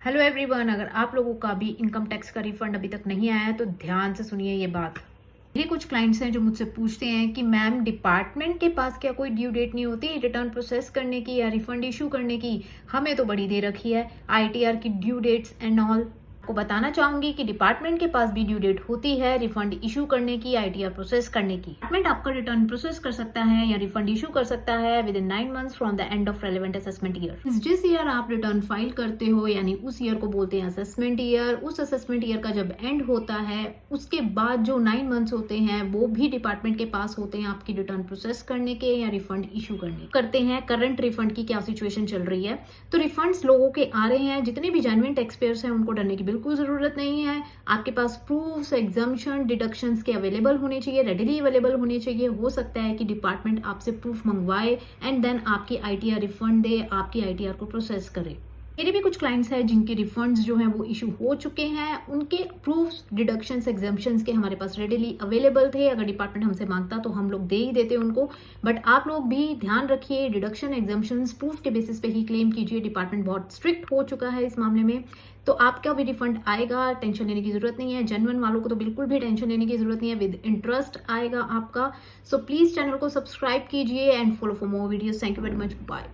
Hello everyone, अगर आप लोगों का भी इनकम टैक्स का रिफंड अभी तक नहीं आया है तो ध्यान से सुनिए ये बात। मेरे कुछ क्लाइंट्स हैं जो मुझसे पूछते हैं कि मैम, डिपार्टमेंट के पास क्या कोई ड्यू डेट नहीं होती रिटर्न प्रोसेस करने की या रिफंड इशू करने की? हमें तो बड़ी दे रखी है आईटीआर की ड्यू डेट्स एंड ऑल। आपको बताना चाहूंगी कि डिपार्टमेंट के पास भी ड्यू डेट होती है रिफंड इशू करने की, आईटीआर प्रोसेस करने की। डिपार्टमेंट आपका रिटर्न प्रोसेस कर सकता है या रिफंड इशू कर सकता है with in 9 months from the end of relevant assessment year. जिस ईयर आप रिटर्न फाइल करते हो यानी उस ईयर को बोलते हैं असेसमेंट ईयर। उस असेसमेंट ईयर का जब एंड होता है उसके बाद जो 9 मंथ्स होते हैं वो भी डिपार्टमेंट के पास होते हैं आपकी रिटर्न प्रोसेस करने के या रिफंड इशू करने करते हैं। करंट रिफंड की क्या सिचुएशन चल रही है, तो रिफंड्स लोगों के आ रहे हैं। जितने भी जेन्युइन टैक्स पेयर्स हैं उनको डरने की बिल्कुल जरूरत नहीं है। आपके पास प्रूफ्स, एग्जाम्पशन, डिडक्शंस के अवेलेबल होने चाहिए, रेडिली अवेलेबल होने चाहिए। हो सकता है कि डिपार्टमेंट आपसे प्रूफ मंगवाए एंड देन आपकी आईटीआर रिफंड दे, आपकी आईटीआर को प्रोसेस करे। मेरे भी कुछ क्लाइंट्स हैं जिनके रिफंड्स जो हैं वो इशू हो चुके हैं। उनके प्रूफ्स, डिडक्शंस, एग्जाम्पशंस के हमारे पास रेडिली अवेलेबल थे। अगर डिपार्टमेंट हमसे मांगता तो हम लोग दे ही देते उनको। बट आप लोग भी ध्यान रखिए, डिडक्शन, एग्जाम्पशंस प्रूफ के बेसिस पे ही क्लेम कीजिए। डिपार्टमेंट बहुत स्ट्रिक्ट हो चुका है इस मामले में, तो आपका भी रिफंड आएगा, टेंशन लेने की जरूरत नहीं है। जेन्युइन वालों को तो बिल्कुल भी टेंशन लेने की जरूरत नहीं है, विद इंटरेस्ट आएगा आपका। सो प्लीज चैनल को सब्सक्राइब कीजिए and follow for more videos. Thank you very much, bye.